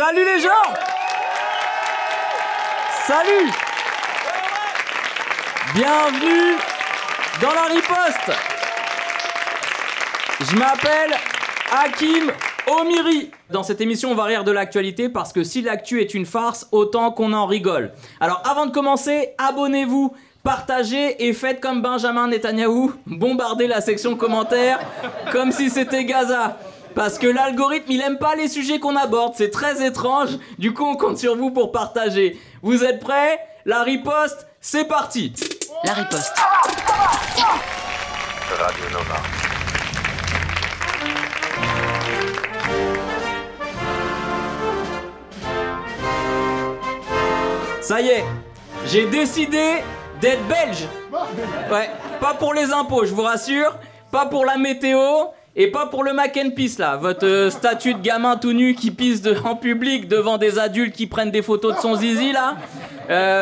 Salut les gens! Salut! Bienvenue dans la riposte! Je m'appelle Hakim Omiri. Dans cette émission, on va rire de l'actualité parce que si l'actu est une farce, autant qu'on en rigole. Alors avant de commencer, abonnez-vous, partagez et faites comme Benjamin Netanyahou, bombardez la section commentaires comme si c'était Gaza. Parce que l'algorithme, il aime pas les sujets qu'on aborde, c'est très étrange, du coup on compte sur vous pour partager. Vous êtes prêts? La riposte, c'est parti! La riposte. Radio Nova. Ça y est, j'ai décidé d'être belge. Ouais, pas pour les impôts, je vous rassure, pas pour la météo et pas pour le mac and peace là, votre statut de gamin tout nu qui pisse en public devant des adultes qui prennent des photos de son zizi là.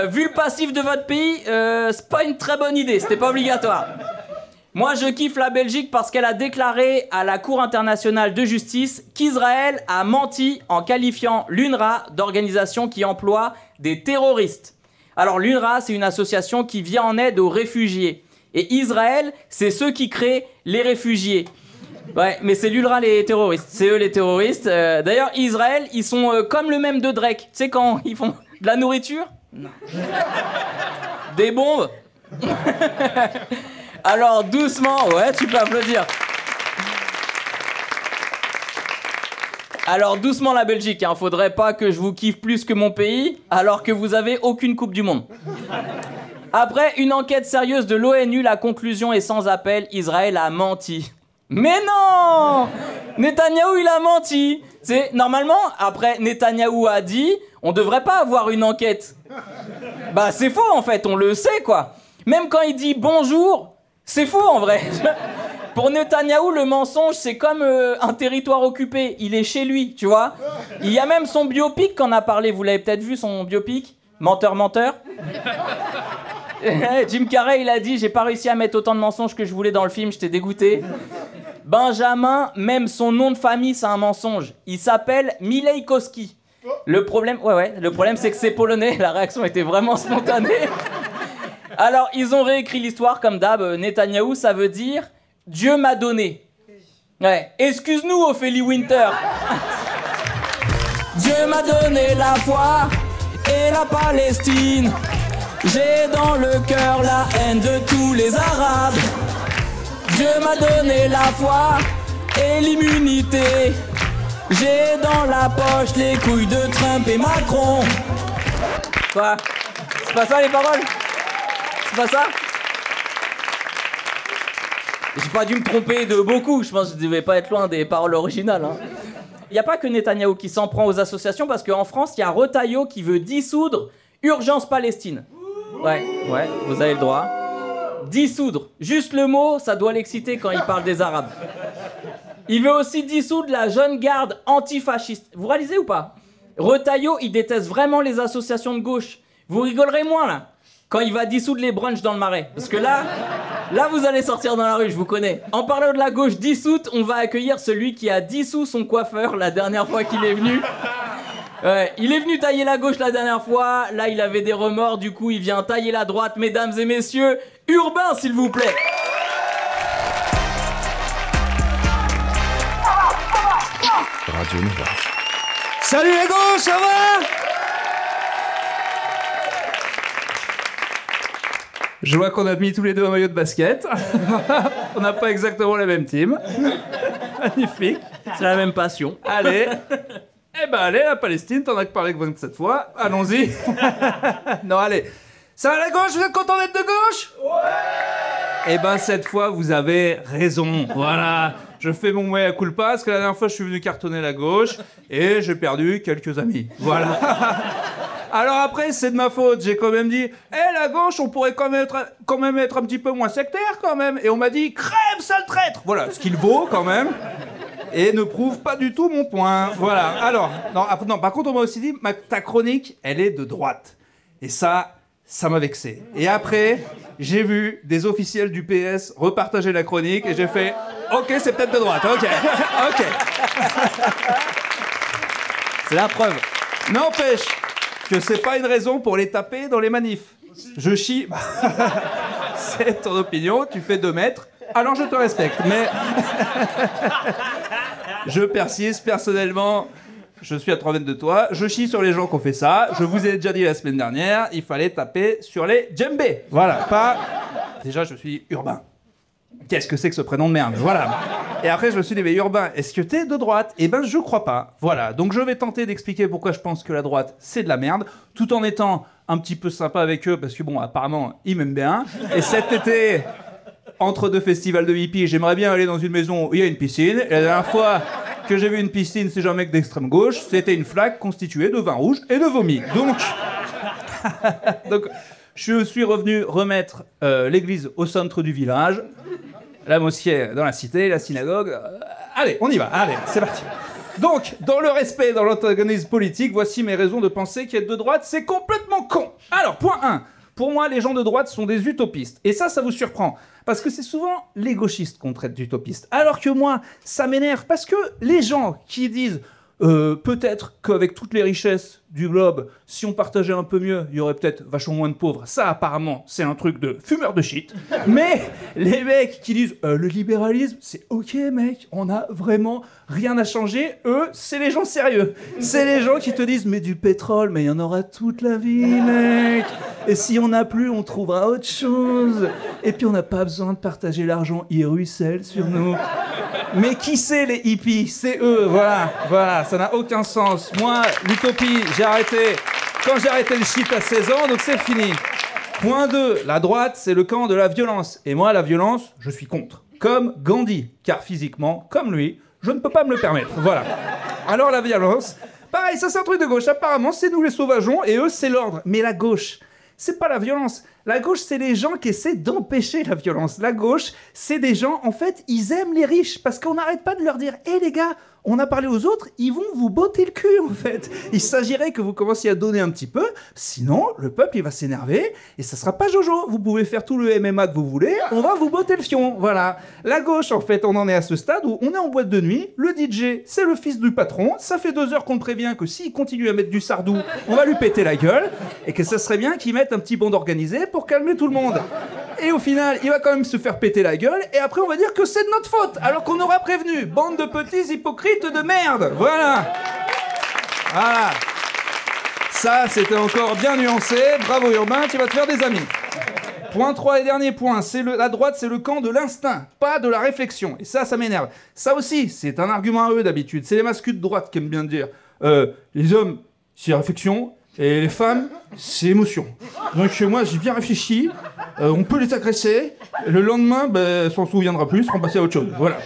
Vu le passif de votre pays, c'est pas une très bonne idée, c'était pas obligatoire. Moi je kiffe la Belgique parce qu'elle a déclaré à la Cour internationale de justice qu'Israël a menti en qualifiant l'UNRWA d'organisation qui emploie des terroristes. Alors l'UNRWA, c'est une association qui vient en aide aux réfugiés. Et Israël, c'est ceux qui créent les réfugiés. Ouais, mais c'est l'UNRWA les terroristes. C'est eux les terroristes. D'ailleurs, Israël, ils sont comme le même de Drake. Tu sais quand ils font de la nourriture? Non. Des bombes? Alors doucement, ouais, tu peux applaudir. Alors doucement la Belgique, hein. Faudrait pas que je vous kiffe plus que mon pays, alors que vous avez aucune Coupe du Monde. Après une enquête sérieuse de l'ONU, la conclusion est sans appel, Israël a menti. Mais non! Netanyahou il a menti. C'est normalement, après Netanyahou a dit, on devrait pas avoir une enquête. Bah c'est faux en fait, on le sait quoi. Même quand il dit bonjour, c'est faux en vrai. Pour Netanyahou, le mensonge, c'est comme un territoire occupé. Il est chez lui, tu vois. Il y a même son biopic qu'on a parlé. Vous l'avez peut-être vu, son biopic? Menteur, menteur. Jim Carrey, il a dit, j'ai pas réussi à mettre autant de mensonges que je voulais dans le film, j'étais dégoûté. Benjamin, même son nom de famille, c'est un mensonge. Il s'appelle Milejkowski. Le problème, le problème, c'est que c'est polonais. La réaction était vraiment spontanée. Alors, ils ont réécrit l'histoire comme d'hab. Netanyahou, ça veut dire Dieu m'a donné. Ouais. Excuse-nous, Ophélie Winter. Dieu m'a donné la foi et la Palestine. J'ai dans le cœur la haine de tous les Arabes. Dieu m'a donné la foi et l'immunité. J'ai dans la poche les couilles de Trump et Macron. Quoi? C'est pas ça les paroles? C'est pas ça? J'ai pas dû me tromper de beaucoup, je pense que je devais pas être loin des paroles originales. Hein. Il n'y a pas que Netanyahou qui s'en prend aux associations parce qu'en France, il y a Retailleau qui veut dissoudre Urgence Palestine. Ouais, vous avez le droit. Dissoudre, juste le mot, ça doit l'exciter quand il parle des Arabes. Il veut aussi dissoudre la jeune garde antifasciste. Vous réalisez ou pas? Retailleau, il déteste vraiment les associations de gauche. Vous rigolerez moins là quand il va dissoudre les brunchs dans le Marais. Parce que là vous allez sortir dans la rue, je vous connais. En parlant de la gauche dissoute, on va accueillir celui qui a dissous son coiffeur la dernière fois qu'il est venu. Ouais, il est venu tailler la gauche la dernière fois, là il avait des remords, du coup il vient tailler la droite. Mesdames et messieurs, Urbain s'il vous plaît. Radio Nova. Salut les gauches, ça va? Je vois qu'on a mis tous les deux un maillot de basket. On n'a pas exactement la même team. Magnifique. C'est la même passion. Allez. Eh ben allez, la Palestine, t'en as que parlé que 27 fois. Allons-y. Non, allez. Ça va la gauche? Vous êtes content d'être de gauche? Ouais. Eh ben cette fois, vous avez raison. Voilà. Je fais mon mea culpa parce que la dernière fois, je suis venu cartonner la gauche et j'ai perdu quelques amis. Voilà. Alors après, c'est de ma faute. J'ai quand même dit, la gauche, on pourrait quand même être un petit peu moins sectaire quand même. Et on m'a dit, crève, sale traître. Voilà, ce qu'il vaut quand même. Et ne prouve pas du tout mon point. Voilà. Alors, non, par contre, on m'a aussi dit, ta chronique, elle est de droite. Et ça m'a vexé. Et après, j'ai vu des officiels du PS repartager la chronique et j'ai fait, ok, c'est peut-être de droite. Ok. C'est la preuve. N'empêche que c'est pas une raison pour les taper dans les manifs. Je chie. C'est ton opinion, tu fais 2 mètres, alors je te respecte. Mais je persiste personnellement. Je suis à 3 mètres de toi, je chie sur les gens qui ont fait ça. Je vous ai déjà dit la semaine dernière, il fallait taper sur les djembés. Voilà, pas... Déjà, je suis urbain. Qu'est-ce que c'est que ce prénom de merde? Voilà. Et après, je me suis dit, mais urbain, est-ce que t'es de droite? Eh ben, je crois pas. Voilà, donc je vais tenter d'expliquer pourquoi je pense que la droite, c'est de la merde, tout en étant un petit peu sympa avec eux, parce que bon, apparemment, ils m'aiment bien. Et cet été... Entre 2 festivals de hippies, j'aimerais bien aller dans une maison où il y a une piscine. Et la dernière fois que j'ai vu une piscine, c'est un mec d'extrême gauche, c'était une flaque constituée de vin rouge et de vomi. Donc je suis revenu remettre l'église au centre du village, la mosquée dans la cité, la synagogue. Allez, on y va, allez, c'est parti. Donc, dans le respect, dans l'antagonisme politique, voici mes raisons de penser qu'être de droite, c'est complètement con. Alors, point 1. Pour moi, les gens de droite sont des utopistes. Et ça vous surprend. Parce que c'est souvent les gauchistes qu'on traite d'utopistes. Alors que moi, ça m'énerve. Parce que les gens qui disent peut-être qu'avec toutes les richesses du globe, si on partageait un peu mieux, il y aurait peut-être vachement moins de pauvres. Ça, apparemment, c'est un truc de fumeur de shit. Mais les mecs qui disent le libéralisme, c'est ok, mec, on a vraiment rien à changer. Eux, c'est les gens sérieux. C'est les gens qui te disent mais du pétrole, mais il y en aura toute la vie, mec. Et si on n'a plus, on trouvera autre chose. Et puis on n'a pas besoin de partager l'argent, il ruisselle sur nous. Mais qui c'est les hippies? C'est eux, voilà, ça n'a aucun sens. Moi, l'utopie, j'ai arrêté quand j'ai arrêté le shit à 16 ans, donc c'est fini. Point 2, la droite, c'est le camp de la violence. Et moi, la violence, je suis contre. Comme Gandhi, car physiquement, comme lui, je ne peux pas me le permettre. Voilà. Alors la violence, pareil, ça c'est un truc de gauche. Apparemment, c'est nous les sauvageons et eux, c'est l'ordre. Mais la gauche, c'est pas la violence. La gauche, c'est les gens qui essaient d'empêcher la violence. La gauche, c'est des gens, en fait, ils aiment les riches parce qu'on n'arrête pas de leur dire « Hé les gars, on a parlé aux autres, ils vont vous botter le cul, en fait. » Il s'agirait que vous commenciez à donner un petit peu, sinon, le peuple, il va s'énerver et ça sera pas Jojo. Vous pouvez faire tout le MMA que vous voulez, on va vous botter le fion, voilà. La gauche, en fait, on en est à ce stade où on est en boîte de nuit, le DJ, c'est le fils du patron, ça fait 2 heures qu'on le prévient que s'il continue à mettre du sardou, on va lui péter la gueule, et que ça serait bien qu'il mette un petit bande organisé pour calmer tout le monde. Et au final, il va quand même se faire péter la gueule, et après on va dire que c'est de notre faute, alors qu'on aura prévenu. Bande de petits hypocrites de merde. Voilà. Voilà. Ça, c'était encore bien nuancé. Bravo Urbain, tu vas te faire des amis. Point 3 et dernier point, la droite, c'est le camp de l'instinct, pas de la réflexion. Et ça m'énerve. Ça aussi, c'est un argument à eux d'habitude. C'est les mascus de droite qui aiment bien dire les hommes, c'est réflexion, et les femmes, c'est émotion. Donc moi, j'ai bien réfléchi, on peut les agresser, le lendemain, s'en souviendra plus, seront passés à autre chose. Voilà.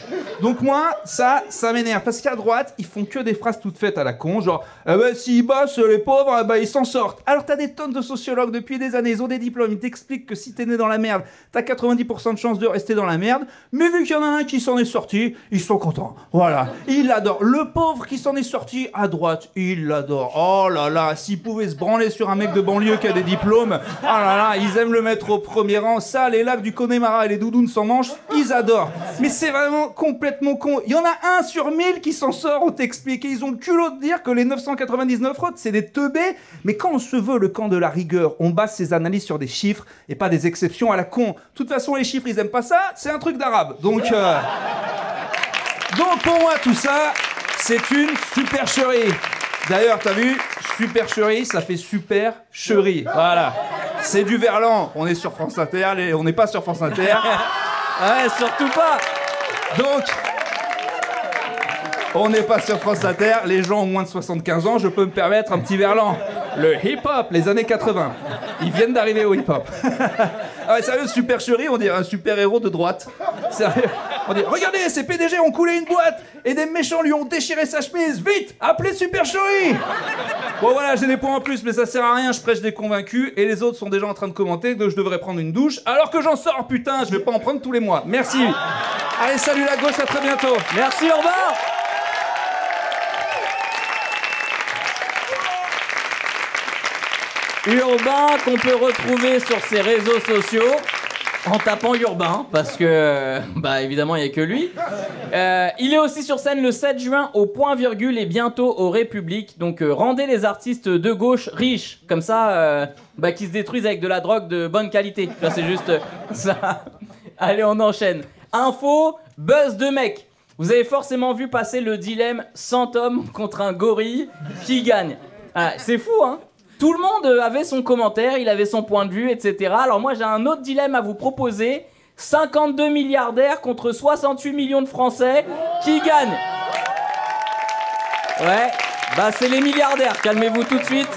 Donc moi, ça m'énerve, parce qu'à droite, ils font que des phrases toutes faites à la con, genre s'ils bossent, les pauvres, ils s'en sortent. Alors t'as des tonnes de sociologues depuis des années, ils ont des diplômes, ils t'expliquent que si t'es né dans la merde, t'as 90% de chances de rester dans la merde, mais vu qu'il y en a un qui s'en est sorti, ils sont contents. Voilà, ils l'adorent. Le pauvre qui s'en est sorti à droite, ils l'adorent. Oh là là, s'ils pouvaient se branler sur un mec de banlieue qui a des diplômes, oh là là, ils aiment le mettre au premier rang. Ça, les lacs du Connemara et les doudounes sans manches, ils adorent. Mais c'est vraiment complètement con. Il y en a 1 sur 1000 qui s'en sort, on t'explique. Et ils ont le culot de dire que les 999 autres, c'est des teubés. Mais quand on se veut le camp de la rigueur, on base ses analyses sur des chiffres et pas des exceptions à la con. De toute façon, les chiffres, ils aiment pas ça. C'est un truc d'arabe. Donc pour moi, tout ça, c'est une supercherie. D'ailleurs, t'as vu, supercherie, ça fait supercherie. Voilà. C'est du Verlan. On est sur France Inter, on n'est pas sur France Inter. Ouais, surtout pas. Donc, on n'est pas sur France Inter. Les gens ont moins de 75 ans, je peux me permettre un petit Verlan. Le hip-hop, les années 80. Ils viennent d'arriver au hip-hop. Ah ouais, sérieux, supercherie, on dirait un super-héros de droite. Sérieux. On dit, regardez, ces PDG ont coulé une boîte et des méchants lui ont déchiré sa chemise. Vite, appelez supercherie. Bon voilà, j'ai des points en plus, mais ça sert à rien, je prêche des convaincus et les autres sont déjà en train de commenter que je devrais prendre une douche alors que j'en sors, putain, je vais pas en prendre tous les mois. Merci. Allez, salut la gauche, à très bientôt. Merci Urbain. Urbain qu'on peut retrouver sur ses réseaux sociaux. en tapant Urbain, parce que, bah évidemment, il n'y a que lui. Il est aussi sur scène le 7 juin au Point Virgule et bientôt au République. Donc rendez les artistes de gauche riches, comme ça, qui se détruisent avec de la drogue de bonne qualité. Tu vois, c'est juste ça. Allez, on enchaîne. Info, buzz de mec. Vous avez forcément vu passer le dilemme 100 hommes contre un gorille, qui gagne. Ah, c'est fou, hein. Tout le monde avait son commentaire, il avait son point de vue, etc. Alors moi j'ai un autre dilemme à vous proposer. 52 milliardaires contre 68 millions de Français, qui gagne? Ouais, bah c'est les milliardaires, calmez-vous tout de suite.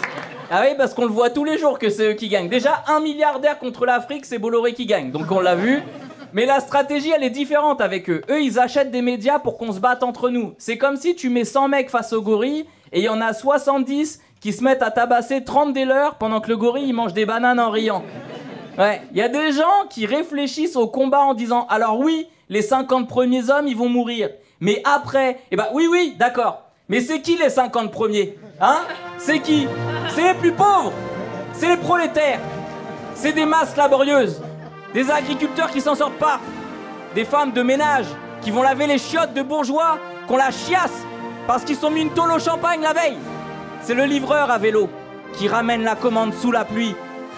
Ah oui, parce qu'on le voit tous les jours que c'est eux qui gagnent. Déjà, 1 milliardaire contre l'Afrique, c'est Bolloré qui gagne, donc on l'a vu. Mais la stratégie, elle est différente avec eux. Eux, ils achètent des médias pour qu'on se batte entre nous. C'est comme si tu mets 100 mecs face au gorille, et il y en a 70 qui se mettent à tabasser 30 des leurs pendant que le gorille il mange des bananes en riant. Ouais, il y a des gens qui réfléchissent au combat en disant alors oui, les 50 premiers hommes ils vont mourir, mais après, oui, d'accord. Mais c'est qui les 50 premiers? Hein? C'est qui? C'est les plus pauvres. C'est les prolétaires. C'est des masses laborieuses. Des agriculteurs qui s'en sortent pas. Des femmes de ménage qui vont laver les chiottes de bourgeois qu'on la chiasse parce qu'ils sont mis une tôle au champagne la veille. C'est le livreur à vélo qui ramène la commande sous la pluie,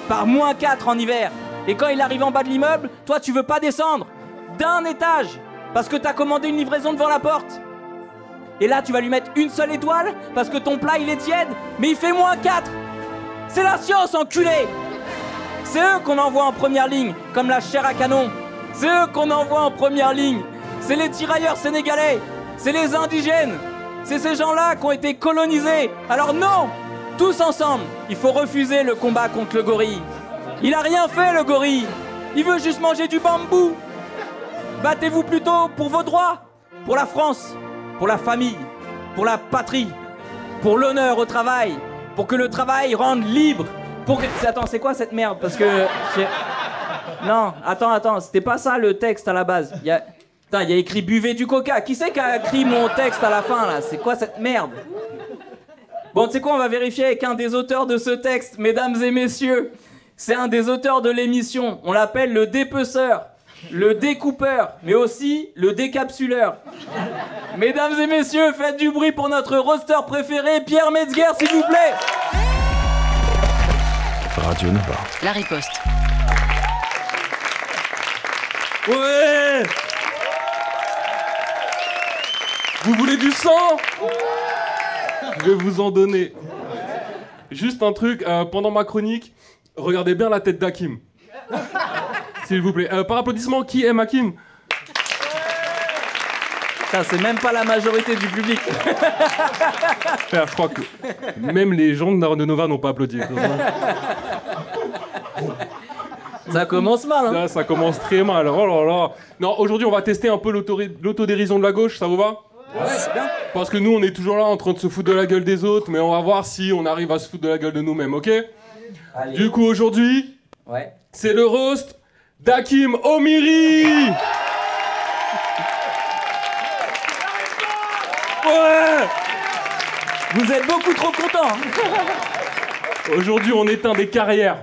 par -4 en hiver. Et quand il arrive en bas de l'immeuble, toi tu veux pas descendre d'un étage parce que t'as commandé une livraison devant la porte. Et là tu vas lui mettre une seule étoile parce que ton plat il est tiède, mais il fait -4. C'est la science, enculé. C'est eux qu'on envoie en première ligne, comme la chair à canon. C'est eux qu'on envoie en première ligne. C'est les tirailleurs sénégalais. C'est les indigènes. C'est ces gens-là qui ont été colonisés. Alors non, tous ensemble, il faut refuser le combat contre le gorille. Il a rien fait, le gorille. Il veut juste manger du bambou. Battez-vous plutôt pour vos droits, pour la France, pour la famille, pour la patrie, pour l'honneur au travail, pour que le travail rende libre. Pour que... Attends, c'est quoi cette merde? Parce que... Non, attends, c'était pas ça le texte à la base. Putain, il y a écrit buvez du coca. Qui c'est qui a écrit mon texte à la fin là? C'est quoi cette merde? Bon, tu sais quoi, on va vérifier avec un des auteurs de ce texte, mesdames et messieurs. C'est un des auteurs de l'émission. On l'appelle le dépeceur, le découpeur, mais aussi le décapsuleur. Mesdames et messieurs, faites du bruit pour notre roster préféré, Pierre Metzger, s'il vous plaît. Radio Nova. La riposte. Ouais. Vous voulez du sang? Je vais vous en donner. Juste un truc, pendant ma chronique, regardez bien la tête d'Hakim. S'il vous plaît. Par applaudissement, qui aime Hakim? Putain, c'est même pas la majorité du public. Frère, je crois que même les gens de Nova n'ont pas applaudi. Ça commence mal, hein. Là, ça commence très mal. Oh là là. Non, aujourd'hui, on va tester un peu l'autodérision de la gauche, ça vous va? Ouais, c'est bien. Parce que nous, on est toujours là en train de se foutre de la gueule des autres, mais on va voir si on arrive à se foutre de la gueule de nous-mêmes, ok? Allez. Du coup, aujourd'hui, Ouais. c'est le roast d'Hakim Omiri. Ouais. Vous êtes beaucoup trop contents. Hein. Aujourd'hui, on éteint des carrières.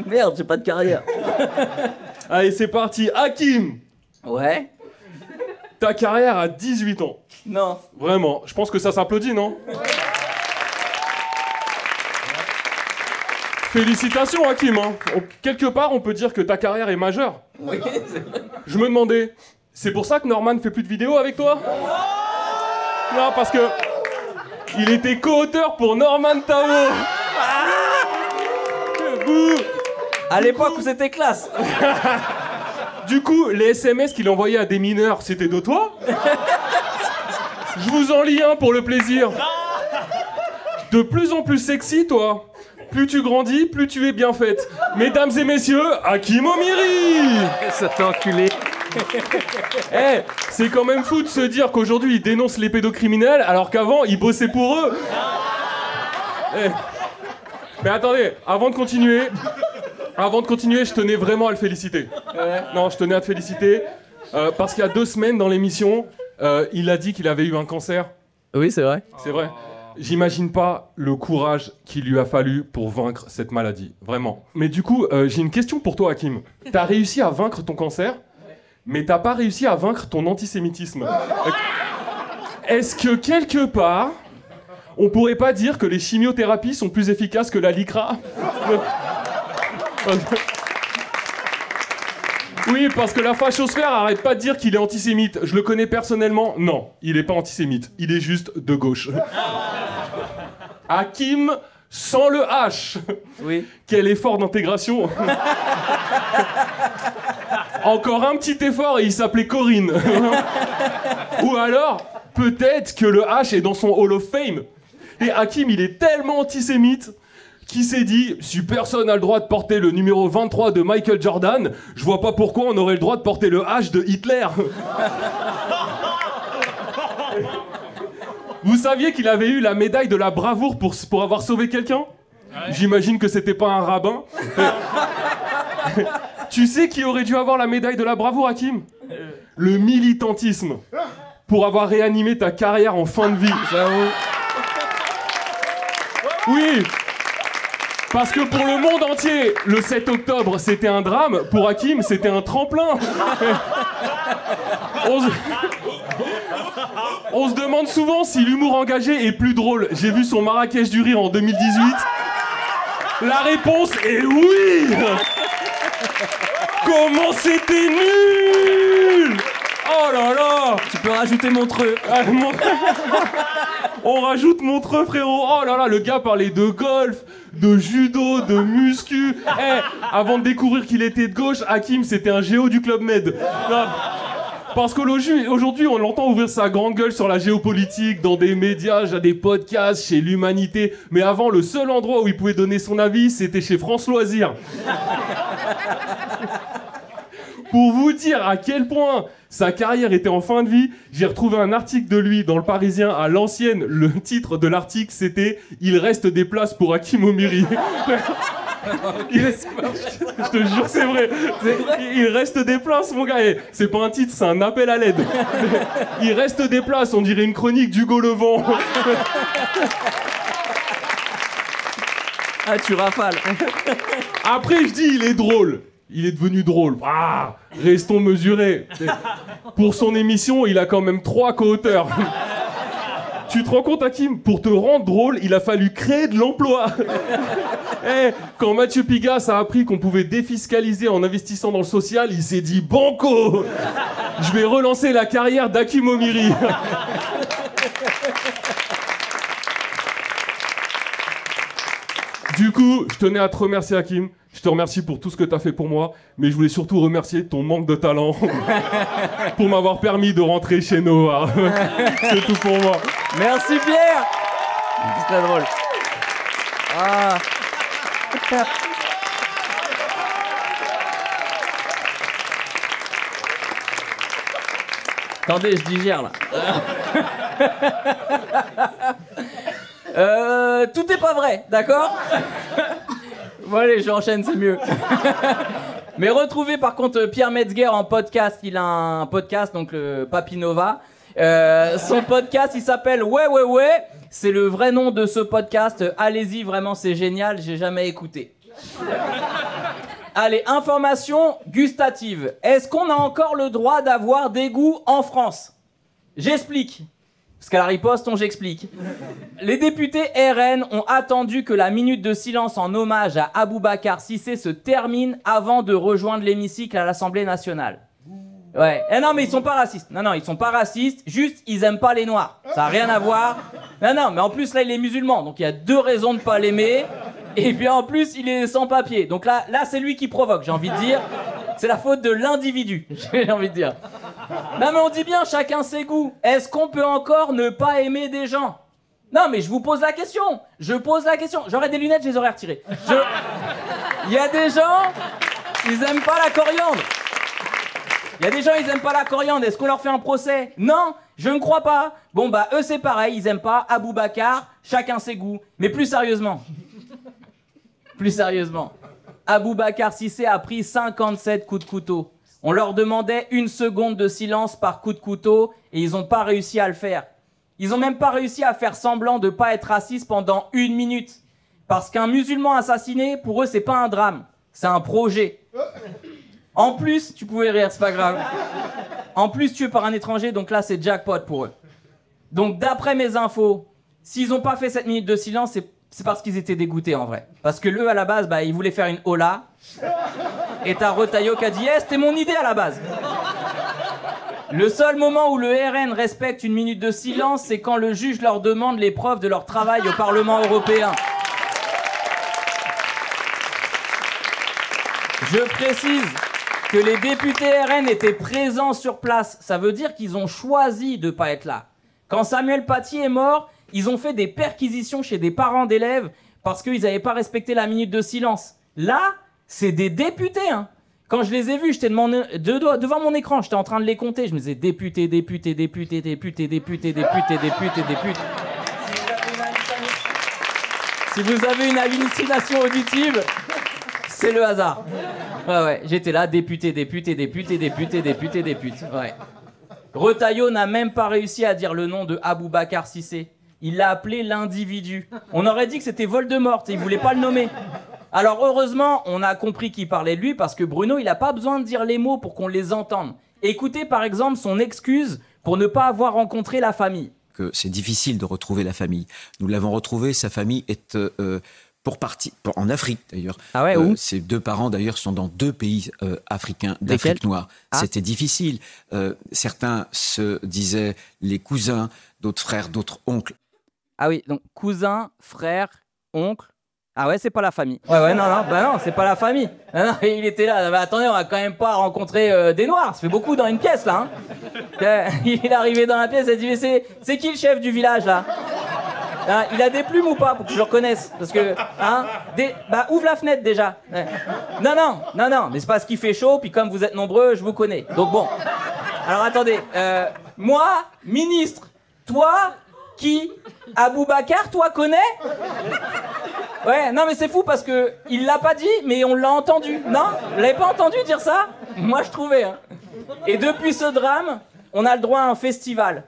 Merde, j'ai pas de carrière. Allez, c'est parti. Hakim, Ouais. ta carrière a 18 ans. Non. Vraiment, je pense que ça s'applaudit, non? Félicitations, Hakim. Hein. Quelque part, on peut dire que ta carrière est majeure. Oui, c'est vrai. Je me demandais, c'est pour ça que Norman fait plus de vidéos avec toi? Non, parce que il était co-auteur pour Norman Tao. Bouh. À l'époque où c'était classe. Du coup, les SMS qu'il envoyait à des mineurs, c'était de toi? Je vous en lis un pour le plaisir. De plus en plus sexy, toi. Plus tu grandis, plus tu es bien faite. Mesdames et messieurs, Hakim Omiri. Cet enculé. Eh, c'est quand même fou de se dire qu'aujourd'hui il dénonce les pédocriminels alors qu'avant il bossait pour eux. Eh. Mais attendez, avant de continuer, je tenais vraiment à le féliciter. Non, je tenais à te féliciter parce qu'il y a 2 semaines dans l'émission, il a dit qu'il avait eu un cancer. Oui, c'est vrai. C'est vrai. J'imagine pas le courage qu'il lui a fallu pour vaincre cette maladie, vraiment. Mais du coup, j'ai une question pour toi, Hakim. T'as réussi à vaincre ton cancer, mais t'as pas réussi à vaincre ton antisémitisme. Est-ce que quelque part, on pourrait pas dire que les chimiothérapies sont plus efficaces que la Lycra? Oui, parce que la fachosphère arrête pas de dire qu'il est antisémite. Je le connais personnellement. Non, il est pas antisémite. Il est juste de gauche. Hakim sans le H. Oui. Quel effort d'intégration. Encore un petit effort et il s'appelait Corinne. Ou alors, peut-être que le H est dans son Hall of Fame. Et Hakim, il est tellement antisémite qu'il s'est dit, si personne n'a le droit de porter le numéro 23 de Michael Jordan, je vois pas pourquoi on aurait le droit de porter le H de Hitler. Vous saviez qu'il avait eu la médaille de la bravoure pour avoir sauvé quelqu'un? Ouais. J'imagine que c'était pas un rabbin. Tu sais qui aurait dû avoir la médaille de la bravoure, Hakim? Le militantisme. Pour avoir réanimé ta carrière en fin de vie. Oui. Parce que pour le monde entier, le 7 octobre, c'était un drame. Pour Hakim, c'était un tremplin. On se demande souvent si l'humour engagé est plus drôle. J'ai vu son Marrakech du rire en 2018. La réponse est oui. Comment c'était nul! Oh là là! Tu peux rajouter Montreux. On rajoute Montreux, frérot. Oh là là, le gars parlait de golf, de judo, de muscu. Avant de découvrir qu'il était de gauche, Hakim, c'était un géo du Club Med. Non. Parce qu'aujourd'hui, on l'entend ouvrir sa grande gueule sur la géopolitique, dans des médias, des podcasts, chez l'Humanité. Mais avant, le seul endroit où il pouvait donner son avis, c'était chez France Loisirs. Pour vous dire à quel point sa carrière était en fin de vie, j'ai retrouvé un article de lui dans Le Parisien à l'ancienne. Le titre de l'article, c'était « Il reste des places pour Hakim Omiri ». Je te jure, c'est vrai. Il reste des places, mon gars. C'est pas un titre, c'est un appel à l'aide. Il reste des places, on dirait une chronique d'Hugo Levent. Ah, tu rafales. Après, je dis, il est drôle. Il est devenu drôle. Ah, restons mesurés. Pour son émission, il a quand même 3 co-auteurs. Tu te rends compte, Hakim? Pour te rendre drôle, il a fallu créer de l'emploi. Quand Mathieu Pigasse a appris qu'on pouvait défiscaliser en investissant dans le social, il s'est dit « Banco ! Je vais relancer la carrière d'Hakim Omiri. » Du coup, je tenais à te remercier, Hakim. Je te remercie pour tout ce que tu as fait pour moi, mais je voulais surtout remercier ton manque de talent pour m'avoir permis de rentrer chez Noah. C'est tout pour moi. Merci Pierre. C'est très drôle. Ah. Attendez, je digère là. Tout est pas vrai, d'accord? Bon allez, j'enchaîne, c'est mieux. Mais retrouvez par contre Pierre Metzger en podcast. Il a un podcast, donc le Papinova. Son podcast, il s'appelle Ouais Ouais Ouais. C'est le vrai nom de ce podcast. Allez-y, vraiment, c'est génial. J'ai jamais écouté. Allez, information gustative. Est-ce qu'on a encore le droit d'avoir des goûts en France? J'explique. Parce qu'à la riposte, j'explique. Les députés RN ont attendu que la minute de silence en hommage à Aboubacar Cissé se termine avant de rejoindre l'hémicycle à l'Assemblée nationale. Ouais. Non, mais ils sont pas racistes. Non, ils sont pas racistes. Juste, ils aiment pas les Noirs. Ça a rien à voir. Non, mais en plus, là, il est musulman. Donc, il y a 2 raisons de pas l'aimer. Et puis, en plus, il est sans papier. Donc là, c'est lui qui provoque, j'ai envie de dire. C'est la faute de l'individu, j'ai envie de dire. Non, mais on dit bien, chacun ses goûts. Est-ce qu'on peut encore ne pas aimer des gens? Non, mais je vous pose la question. Je pose la question. J'aurais des lunettes, je les aurais retirées. Il y a des gens, ils aiment pas la coriandre. Il y a des gens, ils aiment pas la coriandre. Est-ce qu'on leur fait un procès? Non, je ne crois pas. Bon, bah, eux, c'est pareil. Ils aiment pas Aboubacar. Chacun ses goûts. Mais plus sérieusement. Aboubacar Cissé a pris 57 coups de couteau. On leur demandait 1 seconde de silence par coup de couteau et ils n'ont pas réussi à le faire. Ils ont même pas réussi à faire semblant de pas être racistes pendant 1 minute. Parce qu'un musulman assassiné, pour eux, c'est pas un drame, c'est un projet. En plus, tu pouvais rire, c'est pas grave. En plus, tué par un étranger, donc là, c'est jackpot pour eux. Donc, d'après mes infos, s'ils ont pas fait 7 minutes de silence, c'est parce qu'ils étaient dégoûtés en vrai. Parce que eux, à la base, ils voulaient faire une hola. Et t'as Retailleau qui a dit « c'était mon idée à la base !» Le seul moment où le RN respecte 1 minute de silence, c'est quand le juge leur demande les preuves de leur travail au Parlement européen. Je précise que les députés RN étaient présents sur place. Ça veut dire qu'ils ont choisi de ne pas être là. Quand Samuel Paty est mort, ils ont fait des perquisitions chez des parents d'élèves parce qu'ils n'avaient pas respecté la minute de silence. Là, c'est des députés, hein. Quand je les ai vus, j'étais devant mon écran, j'étais en train de les compter. Je me disais député, député, député, député, député, député, député, député. Si vous avez une hallucination auditive, c'est le hasard. Ouais, j'étais là, député, député, député, député, député, député. Ouais. Retailleau n'a même pas réussi à dire le nom de Aboubacar Cissé. Il l'a appelé l'individu. On aurait dit que c'était Voldemort et il voulait pas le nommer. Alors heureusement, on a compris qu'il parlait de lui parce que Bruno, il n'a pas besoin de dire les mots pour qu'on les entende. Écoutez par exemple son excuse pour ne pas avoir rencontré la famille. Que c'est difficile de retrouver la famille. Nous l'avons retrouvé, sa famille est pour partie en Afrique d'ailleurs. Ah ouais, où ses 2 parents d'ailleurs sont dans 2 pays africains d'Afrique noire. Ah. C'était difficile. Certains se disaient les cousins, d'autres frères, d'autres oncles. Ah oui, donc cousin, frère, oncle. Ah ouais, c'est pas la famille. Ouais, non, c'est pas la famille. Non, il était là. Mais attendez, on va quand même pas rencontrer des noirs. Ça fait beaucoup dans une pièce là. Hein. Il est arrivé dans la pièce, il a dit mais c'est qui le chef du village là? Hein, il a des plumes ou pas pour que je le reconnaisse? Parce que, hein, ouvre la fenêtre déjà. Ouais. Non, mais c'est parce qu'il fait chaud, puis comme vous êtes nombreux, je vous connais. Donc bon. Alors attendez, moi, ministre, toi, qui? Aboubacar, toi connais? Ouais, non mais c'est fou parce que il l'a pas dit, mais on l'a entendu. Non? Vous l'avez pas entendu dire ça? Moi je trouvais. Hein. Et depuis ce drame, on a le droit à un festival.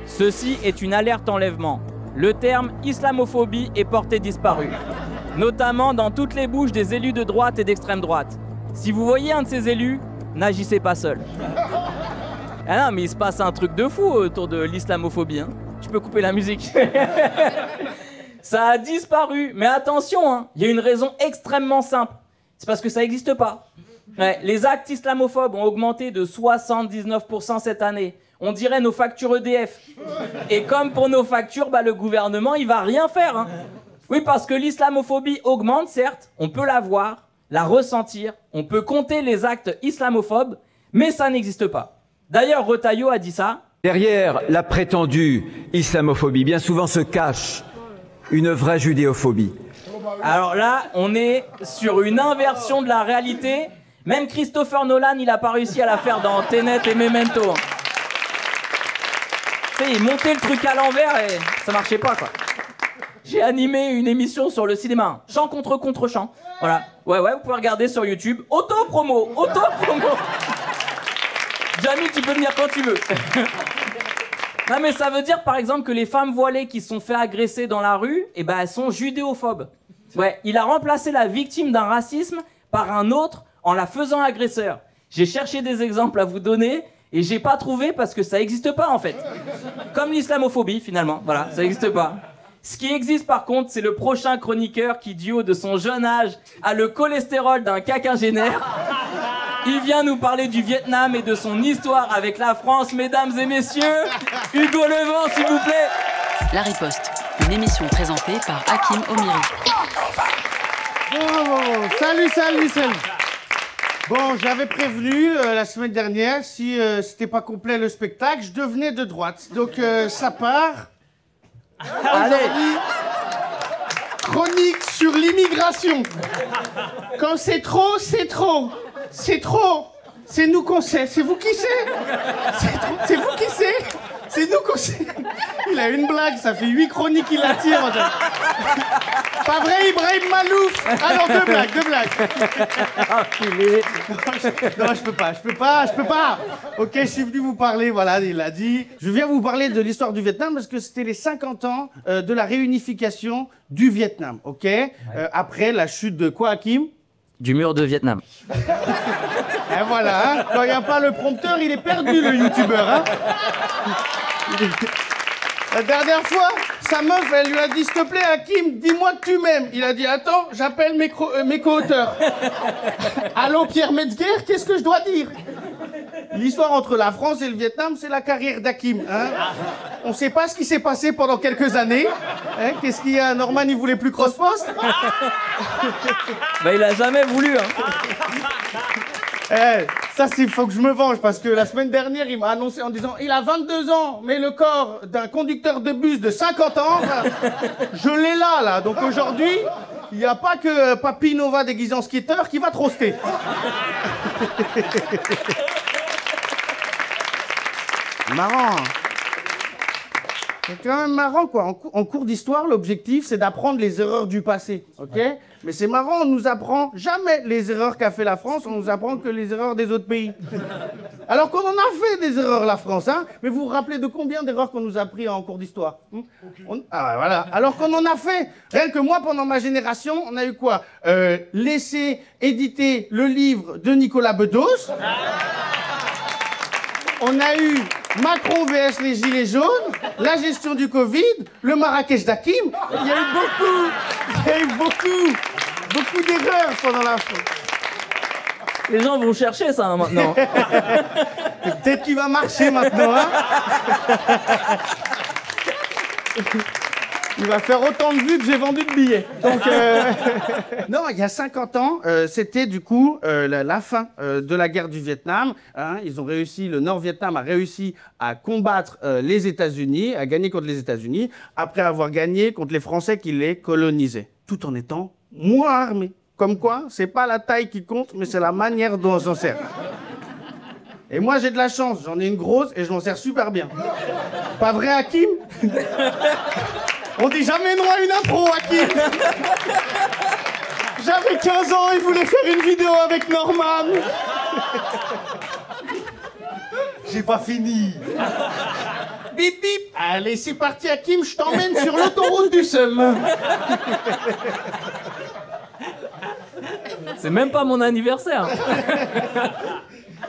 Ceci est une alerte enlèvement. Le terme islamophobie est porté disparu, notamment dans toutes les bouches des élus de droite et d'extrême droite. Si vous voyez un de ces élus, n'agissez pas seul. Ah non, mais il se passe un truc de fou autour de l'islamophobie. Hein. Tu peux couper la musique. Ça a disparu. Mais attention, hein, il y a une raison extrêmement simple. C'est parce que ça n'existe pas. Ouais, les actes islamophobes ont augmenté de 79% cette année. On dirait nos factures EDF. Et comme pour nos factures, le gouvernement, il va rien faire. Hein. Oui, parce que l'islamophobie augmente, certes. On peut la voir, la ressentir. On peut compter les actes islamophobes, mais ça n'existe pas. D'ailleurs, Retailleau a dit ça. Derrière la prétendue islamophobie, bien souvent se cache une vraie judéophobie. Alors là, on est sur une inversion de la réalité. Même Christopher Nolan, il n'a pas réussi à la faire dans Tenet et Memento. Tu sais, il montait le truc à l'envers et ça marchait pas, quoi. J'ai animé une émission sur le cinéma, chant contre contre-chant. Voilà. Ouais, vous pouvez regarder sur YouTube. Auto-promo. Jamie, tu peux venir quand tu veux. Non mais ça veut dire par exemple que les femmes voilées qui se sont fait agresser dans la rue, elles sont judéophobes. Ouais, il a remplacé la victime d'un racisme par un autre en la faisant agresseur. J'ai cherché des exemples à vous donner et j'ai pas trouvé parce que ça n'existe pas en fait. Comme l'islamophobie finalement, voilà, ça n'existe pas. Ce qui existe par contre, c'est le prochain chroniqueur qui, du haut de son jeune âge, a le cholestérol d'un quinquagénaire. Il vient nous parler du Vietnam et de son histoire avec la France, mesdames et messieurs. Hugo Levent, s'il vous plaît. La Riposte, une émission présentée par Hakim Omiri. Salut. Bon, j'avais prévenu la semaine dernière, si c'était pas complet le spectacle, je devenais de droite. Donc ça part. Aujourd'hui, chronique sur l'immigration. Quand c'est trop, c'est trop. C'est trop. C'est nous qu'on sait. C'est vous qui sait. C'est vous qui sait. C'est nous qu'on sait. Il a une blague, ça fait 8 chroniques qu'il la tire. Pas vrai, Ibrahim Malouf. Ah non, deux blagues. Non, je peux pas. Ok, je suis venu vous parler, voilà, il l'a dit. Je viens vous parler de l'histoire du Vietnam parce que c'était les 50 ans de la réunification du Vietnam, ok? Après la chute de quoi, Hakim? Du mur de Vietnam. Et voilà, hein. Quand il n'y a pas le prompteur, il est perdu, le youtubeur, hein. La dernière fois, sa meuf, elle lui a dit « S'il te plaît, Hakim, dis-moi que tu m'aimes ». Il a dit « Attends, j'appelle mes co-auteurs. »« Allô, Pierre Metzger, qu'est-ce que je dois dire ?» L'histoire entre la France et le Vietnam, c'est la carrière d'Hakim. Hein. On ne sait pas ce qui s'est passé pendant quelques années. Hein. Qu'est-ce qu'il y a, Norman, il voulait plus cross-post. Bah, il a jamais voulu, hein. Ça, il faut que je me venge, parce que la semaine dernière, il m'a annoncé en disant « Il a 22 ans, mais le corps d'un conducteur de bus de 50 ans, je l'ai là. Donc aujourd'hui, il n'y a pas que Papy Nova déguisé en skater qui va te roaster. » Marrant. C'est quand même marrant, quoi. En cours d'histoire, l'objectif, c'est d'apprendre les erreurs du passé, ok? Ouais. Mais c'est marrant, on nous apprend jamais les erreurs qu'a fait la France, on nous apprend que les erreurs des autres pays. Alors qu'on en a fait des erreurs, la France, hein? Mais vous vous rappelez de combien d'erreurs qu'on nous a appris en cours d'histoire? Ah, voilà. Alors qu'on en a fait. Rien que moi, pendant ma génération, on a eu quoi? Laisser éditer le livre de Nicolas Bedos. On a eu Macron vs les Gilets jaunes, la gestion du Covid, le Marrakech d'Hakim. Il y a eu beaucoup d'erreurs pendant la fin. Les gens vont chercher ça, hein, maintenant. Peut-être qu'il va marcher maintenant, hein. Il va faire autant de vues que j'ai vendu de billets. Donc, non, il y a 50 ans, c'était du coup la fin de la guerre du Vietnam. Hein. Ils ont réussi, le Nord-Vietnam a réussi à combattre les États-Unis, à gagner contre les États-Unis, après avoir gagné contre les Français qui les colonisaient, tout en étant moins armés. Comme quoi, c'est pas la taille qui compte, mais c'est la manière dont on s'en sert. Et moi, j'ai de la chance, j'en ai une grosse et je m'en sers super bien. Pas vrai, Hakim? On dit jamais non à une impro, Hakim. J'avais 15 ans et voulais faire une vidéo avec Norman. J'ai pas fini. Bip bip. Allez, c'est parti, Hakim, je t'emmène sur l'autoroute du seum. C'est même pas mon anniversaire.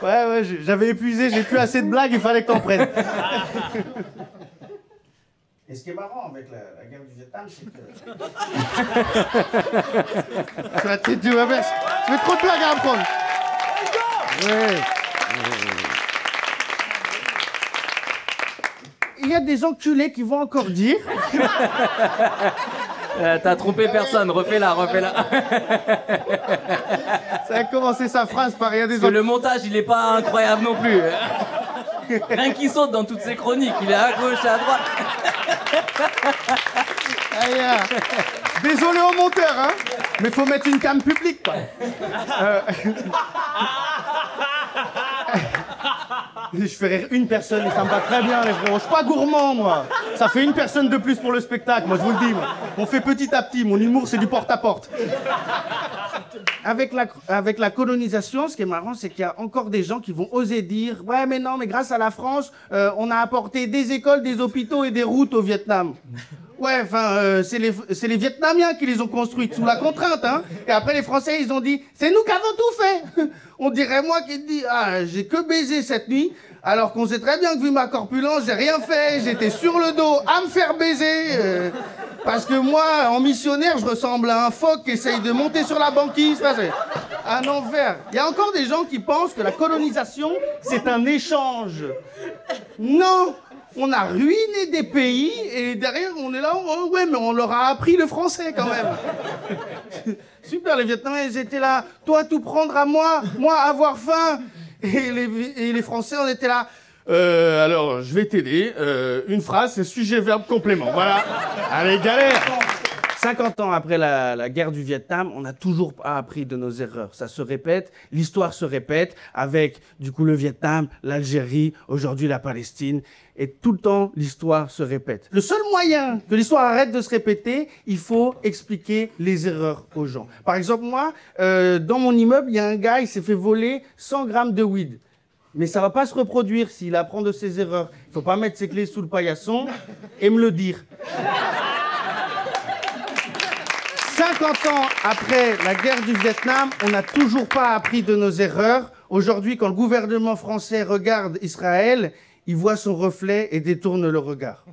Ouais, j'avais épuisé, j'ai plus assez de blagues, il fallait que t'en prennes. Et ce qui est marrant avec la guerre du Vietnam, c'est que... Tu vas faire... Tu fais trop de blagues à apprendre. Ouais. Il y a des enculés qui vont encore dire... T'as trompé personne, refais-la. Ça a commencé sa phrase par rien des autres. Parce que le montage, il est pas incroyable non plus. Rien qui saute dans toutes ses chroniques, il est à gauche, à droite. Désolé au monteur, hein. Mais faut mettre une cam publique, quoi. Je fais rire une personne et ça me va très bien, les frérots. Je suis pas gourmand, moi. Ça fait une personne de plus pour le spectacle, moi, je vous le dis. Moi. On fait petit à petit. Mon humour, c'est du porte-à-porte. Avec la colonisation, ce qui est marrant, c'est qu'il y a encore des gens qui vont oser dire « Ouais, mais non, mais grâce à la France, on a apporté des écoles, des hôpitaux et des routes au Vietnam. » Ouais, enfin, c'est les Vietnamiens qui les ont construites sous la contrainte, hein. Et après, les Français, ils ont dit « C'est nous qui avons tout fait !» On dirait moi qui te dis « Ah, j'ai que baisé cette nuit !» Alors qu'on sait très bien que vu ma corpulence, j'ai rien fait, j'étais sur le dos à me faire baiser. Parce que moi, en missionnaire, je ressemble à un phoque qui essaye de monter sur la banquise. Enfin, c'est un enfer. Il y a encore des gens qui pensent que la colonisation, c'est un échange. Non, on a ruiné des pays et derrière, on est là, oh, ouais, mais on leur a appris le français quand même. Super, les Vietnamiens, ils étaient là, toi tout prendre à moi avoir faim. Et les Français, on était là. Alors, je vais t'aider. Une phrase, c'est sujet, verbe, complément. Voilà. Allez, galère. 50 ans après la guerre du Vietnam, on n'a toujours pas appris de nos erreurs. Ça se répète, l'histoire se répète avec, du coup, le Vietnam, l'Algérie, aujourd'hui la Palestine. Et tout le temps, l'histoire se répète. Le seul moyen que l'histoire arrête de se répéter, il faut expliquer les erreurs aux gens. Par exemple, moi, dans mon immeuble, il y a un gars, il s'est fait voler 100 grammes de weed. Mais ça ne va pas se reproduire s'il apprend de ses erreurs. Il ne faut pas mettre ses clés sous le paillasson et me le dire. 50 ans après la guerre du Vietnam, on n'a toujours pas appris de nos erreurs. Aujourd'hui, quand le gouvernement français regarde Israël, il voit son reflet et détourne le regard.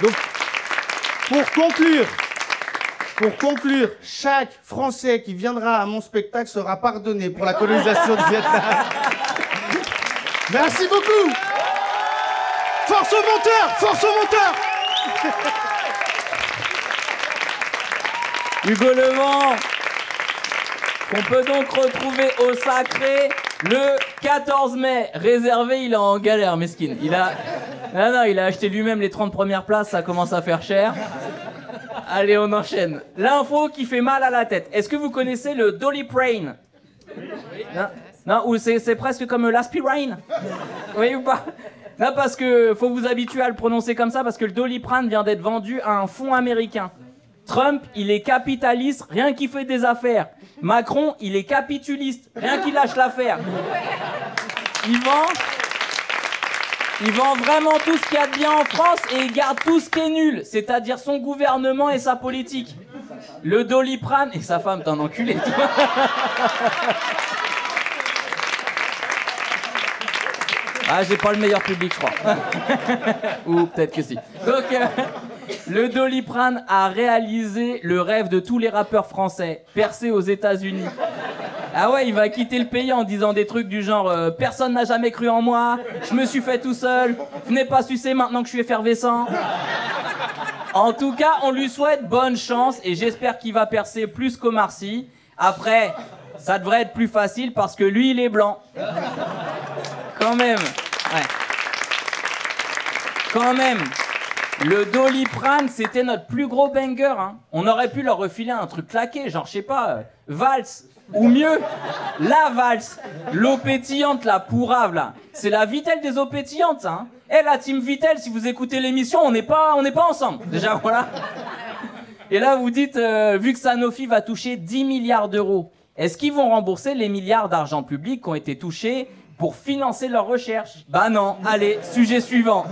Donc, pour conclure, chaque Français qui viendra à mon spectacle sera pardonné pour la colonisation du Vietnam. Merci beaucoup. Force au monteur, force au monteur. Hugo Levent, qu'on peut donc retrouver au Sacré le 14 mai. Réservé, il est en galère, mesquine. Il a acheté lui-même les 30 premières places, ça commence à faire cher. Allez, on enchaîne. L'info qui fait mal à la tête. Est-ce que vous connaissez le Doliprane? Non, ou c'est presque comme l'Aspirine? Oui ou pas? Non, parce que faut vous habituer à le prononcer comme ça, parce que le Doliprane vient d'être vendu à un fonds américain. Trump, il est capitaliste, rien qu'il fait des affaires. Macron, il est capituliste, rien qu'il lâche l'affaire. Il vend vraiment tout ce qu'il y a de bien en France et il garde tout ce qui est nul, c'est-à-dire son gouvernement et sa politique. Le Doliprane... Et sa femme, t'es un enculé, toi. Ah, j'ai pas le meilleur public, je crois. Ou peut-être que si. Donc, le Doliprane a réalisé le rêve de tous les rappeurs français, percé aux États-Unis. Ah ouais, il va quitter le pays en disant des trucs du genre « Personne n'a jamais cru en moi, je me suis fait tout seul, venez pas sucer maintenant que je suis effervescent ». En tout cas, on lui souhaite bonne chance et j'espère qu'il va percer plus qu'Omar Sy. Après, ça devrait être plus facile parce que lui, il est blanc. Quand même. Ouais. Quand même. Le Doliprane, c'était notre plus gros banger. Hein. On aurait pu leur refiler un truc claqué, genre, je sais pas, valse. Ou mieux, la valse. L'eau pétillante, la pourrave, là. C'est la Vittel des eaux pétillantes, ça. Hein. Eh, la team Vittel, si vous écoutez l'émission, on n'est pas ensemble. Déjà, voilà. Et là, vous dites, vu que Sanofi va toucher 10 milliards d'euros, est-ce qu'ils vont rembourser les milliards d'argent public qui ont été touchés pour financer leurs recherches? Bah non. Allez, sujet suivant.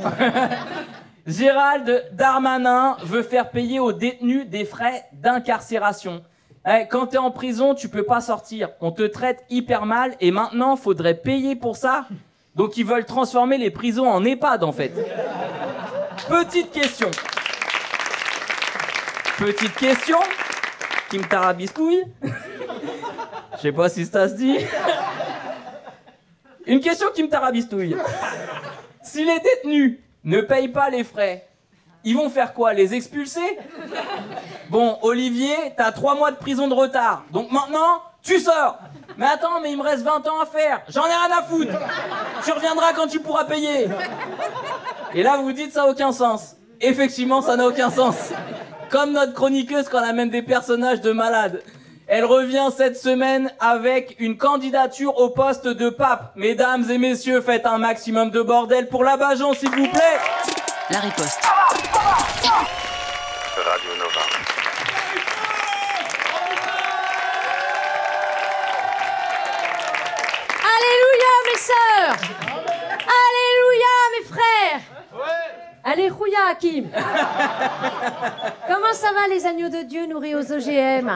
Gérald Darmanin veut faire payer aux détenus des frais d'incarcération. Quand t'es en prison, tu peux pas sortir. On te traite hyper mal et maintenant, faudrait payer pour ça. Donc ils veulent transformer les prisons en EHPAD, en fait. Petite question qui me tarabiscouille. Je sais pas si ça se dit. Une question qui me tarabistouille. Si les détenus ne payent pas les frais, ils vont faire quoi? Les expulser? Bon, Olivier, t'as 3 mois de prison de retard. Donc maintenant, tu sors. Mais attends, mais il me reste 20 ans à faire. J'en ai rien à foutre. Tu reviendras quand tu pourras payer. Et là, vous dites, ça n'a aucun sens. Effectivement, ça n'a aucun sens. Comme notre chroniqueuse quand on amène des personnages de malades. Elle revient cette semaine avec une candidature au poste de pape. Mesdames et messieurs, faites un maximum de bordel pour la Bajon, s'il vous plaît. La riposte. Radio Nova. Alléluia, mes sœurs. Alléluia, mes frères. Alléluia, Hakim. Comment ça va, les agneaux de Dieu nourris aux OGM?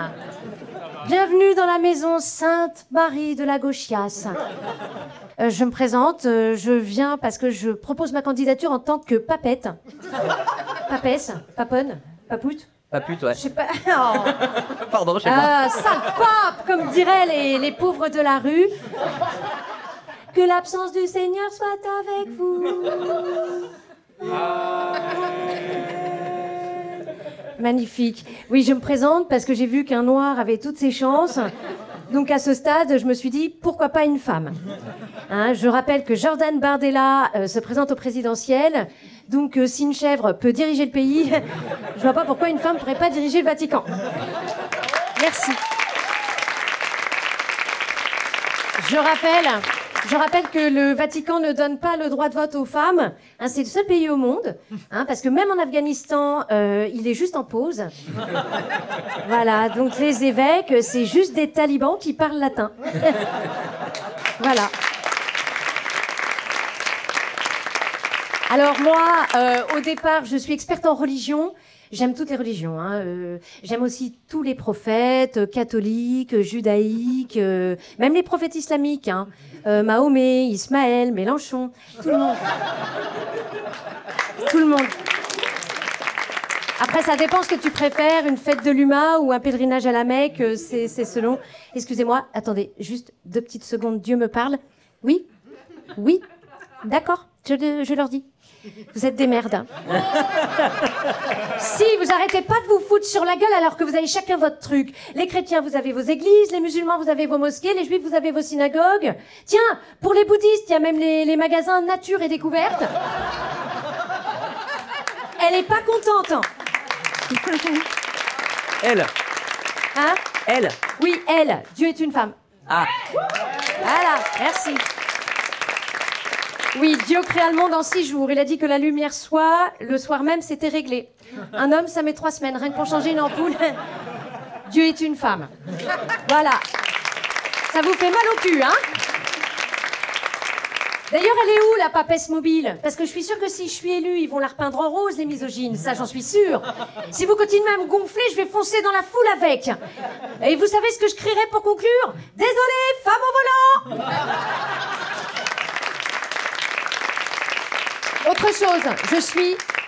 Bienvenue dans la maison Sainte-Marie de la Gauchiasse. Je me présente, je viens parce que je propose ma candidature en tant que papette. Papesse, paponne, papoute. Papute, ouais. Je sais pas. Oh. Pardon, je sais pas. Sale pape, comme diraient les pauvres de la rue. Que l'absence du Seigneur soit avec vous. Magnifique. Oui, je me présente parce que j'ai vu qu'un noir avait toutes ses chances. Donc à ce stade, je me suis dit, pourquoi pas une femme, hein, je rappelle que Jordan Bardella se présente au présidentiel, donc si une chèvre peut diriger le pays, je vois pas pourquoi une femme ne pourrait pas diriger le Vatican. Merci. Je rappelle que le Vatican ne donne pas le droit de vote aux femmes. Hein, c'est le seul pays au monde, hein, parce que même en Afghanistan, il est juste en pause. Voilà, donc les évêques, c'est juste des talibans qui parlent latin. Voilà. Alors moi, au départ, je suis experte en religion. J'aime toutes les religions. Hein. J'aime aussi tous les prophètes, catholiques, judaïques, même les prophètes islamiques. Hein. Mahomet, Ismaël, Mélenchon, tout le monde. Tout le monde. Après, ça dépend ce que tu préfères, une fête de l'Uma ou un pèlerinage à la Mecque, c'est selon. Excusez-moi, attendez, juste 2 petites secondes, Dieu me parle. Oui? Oui? D'accord, je leur dis. Vous êtes des merdes. Hein. Si, vous arrêtez pas de vous foutre sur la gueule alors que vous avez chacun votre truc. Les chrétiens, vous avez vos églises, les musulmans, vous avez vos mosquées, les juifs, vous avez vos synagogues. Tiens, pour les bouddhistes, il y a même les magasins nature et découverte. Elle est pas contente. Hein. Elle. Hein? Elle. Oui, elle. Dieu est une femme. Ah. Voilà, merci. Oui, Dieu créa le monde en 6 jours. Il a dit que la lumière soit, le soir même, c'était réglé. Un homme, ça met 3 semaines, rien que pour changer une ampoule. Dieu est une femme. Voilà. Ça vous fait mal au cul, hein? D'ailleurs, elle est où, la papesse mobile? Parce que je suis sûre que si je suis élue, ils vont la repeindre en rose, les misogynes. Ça, j'en suis sûre. Si vous continuez à me gonfler, je vais foncer dans la foule avec. Et vous savez ce que je crierai pour conclure? Désolée, femme au volant! Autre chose,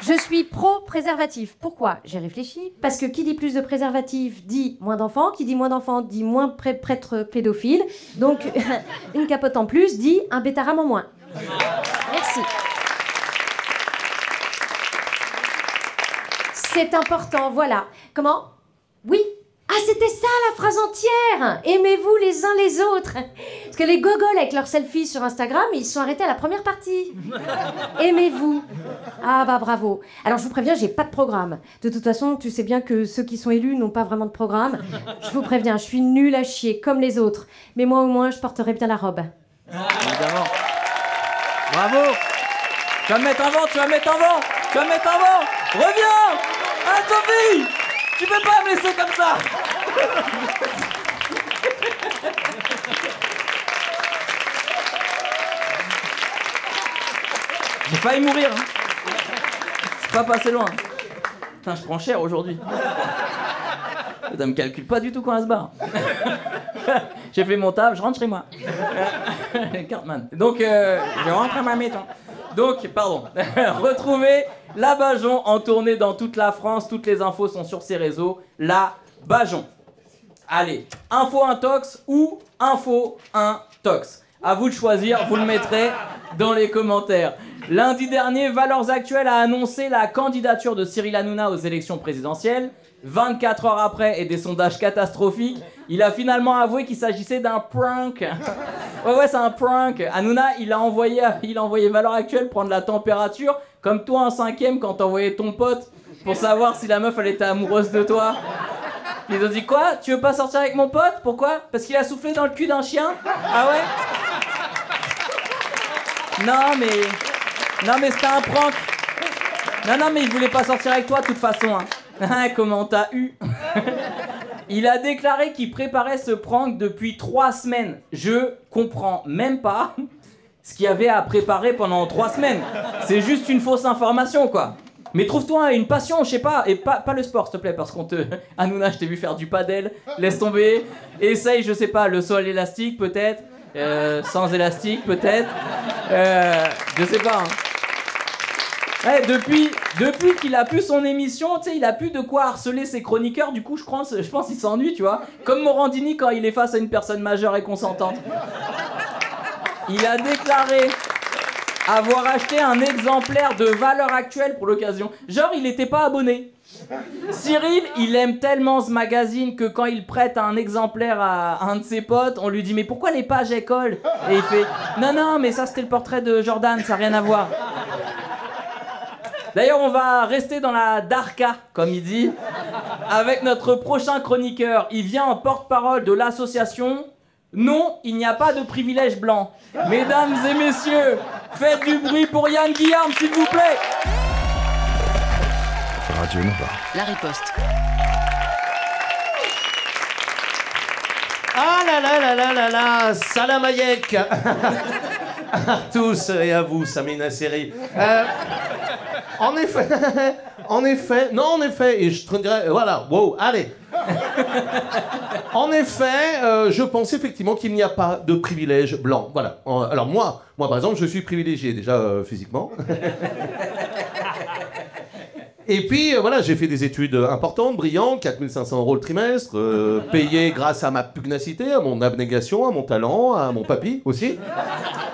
je suis pro-préservatif. Pourquoi? J'ai réfléchi. Parce que qui dit plus de préservatifs dit moins d'enfants. Qui dit moins d'enfants dit moins prêtres pédophiles. Donc, une capote en plus dit un bétaram en moins. Merci. C'est important, voilà. Comment? Oui. Ah, c'était ça la phrase entière! Aimez-vous les uns les autres! Parce que les gogoles avec leurs selfies sur Instagram, ils se sont arrêtés à la première partie. Aimez-vous. Ah bah bravo. Alors je vous préviens, j'ai pas de programme. De toute façon, tu sais bien que ceux qui sont élus n'ont pas vraiment de programme. Je vous préviens, je suis nulle à chier, comme les autres. Mais moi au moins, je porterai bien la robe. Évidemment. Bravo! Tu vas me mettre en vent, tu vas me mettre en vent! Tu vas me mettre en vent! Reviens! Ah, Sophie! Tu peux pas me laisser comme ça! J'ai failli mourir, hein. C'est pas passé loin. Putain, je prends cher aujourd'hui. Ça me calcule pas du tout quand elle se barre. J'ai fait mon taf, je rentre chez moi. Cartman. Donc, je rentre à ma maison. Donc, pardon. Retrouvez la Bajon en tournée dans toute la France. Toutes les infos sont sur ses réseaux. La Bajon. Allez, info intox ou info intox. À vous de choisir, vous le mettrez dans les commentaires. Lundi dernier, Valeurs Actuelles a annoncé la candidature de Cyril Hanouna aux élections présidentielles. 24 heures après et des sondages catastrophiques, il a finalement avoué qu'il s'agissait d'un prank. Ouais, c'est un prank. Hanouna, il a envoyé Valeurs Actuelles prendre la température, comme toi en 5ème quand t'envoyais ton pote pour savoir si la meuf elle était amoureuse de toi. Ils ont dit quoi? Tu veux pas sortir avec mon pote? Pourquoi? Parce qu'il a soufflé dans le cul d'un chien? Ah ouais? Non mais c'était un prank. Non mais il voulait pas sortir avec toi de toute façon. Hein. Comment t'as eu? Il a déclaré qu'il préparait ce prank depuis 3 semaines. Je comprends même pas ce qu'il y avait à préparer pendant 3 semaines. C'est juste une fausse information, quoi. Mais trouve-toi une passion, je sais pas, et pas le sport, s'il te plaît, parce qu'on te... Hanouna, je t'ai vu faire du padel, laisse tomber. Essaye, je sais pas, le saut à l'élastique, peut-être. Sans élastique, peut-être. Je sais pas, hein. Ouais, depuis qu'il a plus son émission, tu sais, il a plus de quoi harceler ses chroniqueurs, du coup, je pense qu'il s'ennuie, tu vois. Comme Morandini quand il est face à une personne majeure et consentante. Il a déclaré avoir acheté un exemplaire de valeur actuelle pour l'occasion. Genre, il était pas abonné. Cyril, il aime tellement ce magazine que quand il prête un exemplaire à un de ses potes, on lui dit « Mais pourquoi les pages elles collent ?» Et il fait « Non, mais ça c'était le portrait de Jordan, ça n'a rien à voir. » D'ailleurs, on va rester dans la darka, comme il dit, avec notre prochain chroniqueur. Il vient en porte-parole de l'association « Non, il n'y a pas de privilège blanc ». Mesdames et messieurs, faites du bruit pour Yann Guillaume, s'il vous plaît. Radio Nova. La riposte. Ah là là là là là là, Salam Hayek. À tous et à vous, Samina Seri. En effet, et je te dirais, voilà, wow, allez. En effet, je pense effectivement qu'il n'y a pas de privilège blanc. Voilà. Alors moi par exemple, je suis privilégié déjà physiquement. Et puis voilà, j'ai fait des études importantes, brillantes, 4500 € le trimestre, payé grâce à ma pugnacité, à mon abnégation, à mon talent, à mon papy aussi.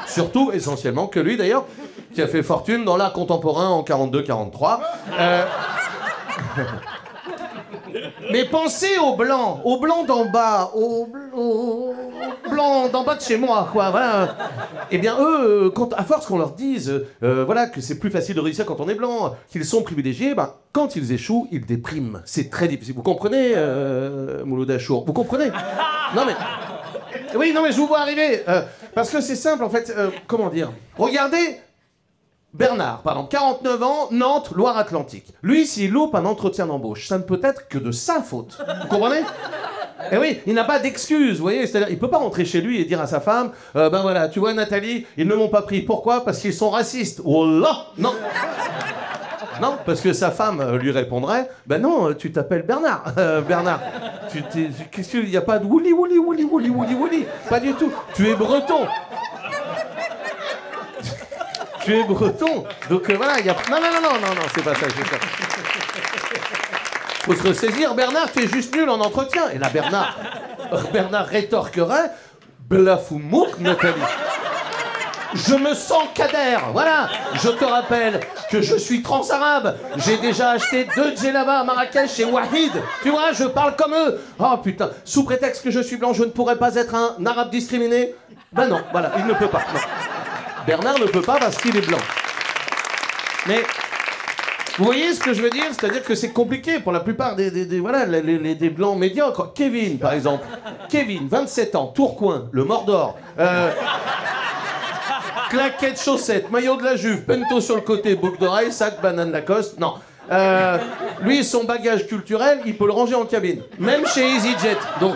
Surtout, essentiellement, que lui d'ailleurs, qui a fait fortune dans l'art contemporain en 42-43. Mais pensez aux blancs d'en bas, aux blancs d'en bas de chez moi, quoi, voilà. Eh bien, eux, à force qu'on leur dise, voilà, que c'est plus facile de réussir quand on est blanc, qu'ils sont privilégiés, ben, quand ils échouent, ils dépriment. C'est très difficile. Vous comprenez, Mouloud Achour? Vous comprenez? Non, mais... Oui, non, mais je vous vois arriver. Parce que c'est simple, en fait, comment dire? Regardez... Bernard, par exemple, 49 ans, Nantes, Loire-Atlantique. Lui, s'il loupe un entretien d'embauche, ça ne peut être que de sa faute. Vous comprenez? Eh oui, il n'a pas d'excuse, vous voyez. C'est-à-dire, il peut pas rentrer chez lui et dire à sa femme, ben voilà, tu vois, Nathalie, ils ne m'ont pas pris. Pourquoi? Parce qu'ils sont racistes. Oh là, non. Non, parce que sa femme lui répondrait, ben non, tu t'appelles Bernard. Bernard, qu'est-ce qu'il n'y a pas de wouli, pas du tout. Tu es breton. Tu es breton, donc voilà, il y a... Non, c'est pas ça, c'est ça. Faut se ressaisir, Bernard, tu es juste nul en entretien. Et là, Bernard rétorquerait, Blafoumouk, Nathalie. Je me sens Kader, voilà. Je te rappelle que je suis transarabe. J'ai déjà acheté 2 djellabas à Marrakech et Wahid. Tu vois, je parle comme eux. Oh putain, sous prétexte que je suis blanc, je ne pourrais pas être un arabe discriminé? Ben non, voilà, il ne peut pas, non. Bernard ne peut pas parce qu'il est blanc. Mais vous voyez ce que je veux dire? C'est-à-dire que c'est compliqué pour la plupart des blancs médiocres. Kevin, par exemple. Kevin, 27 ans, Tourcoing, le Mordor. Claquettes, chaussettes, maillot de la Juve, pento sur le côté, boucle d'oreille, sac, banane Lacoste. Non. Lui, son bagage culturel, il peut le ranger en cabine. Même chez EasyJet. Donc,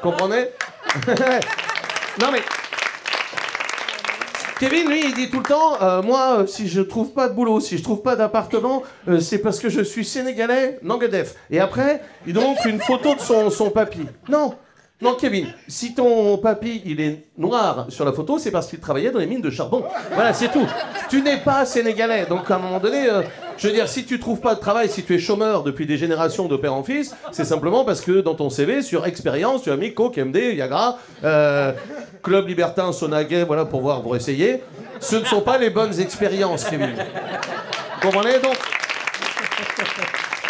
comprenez? Non mais... Kevin, lui, il dit tout le temps, moi, si je trouve pas de boulot, si je trouve pas d'appartement, c'est parce que je suis sénégalais, Nangadef. Et après, il montre une photo de son papy. Non, Kevin, si ton papy, il est noir sur la photo, c'est parce qu'il travaillait dans les mines de charbon. Voilà, c'est tout. Tu n'es pas sénégalais. Donc, à un moment donné, je veux dire, si tu trouves pas de travail, si tu es chômeur depuis des générations de père en fils, c'est simplement parce que dans ton CV, sur expérience, tu as mis Coke, MD, Viagra, Club Libertin, Sonagay, voilà, pour voir, pour essayer. Ce ne sont pas les bonnes expériences, Kevin. Vous comprenez, donc?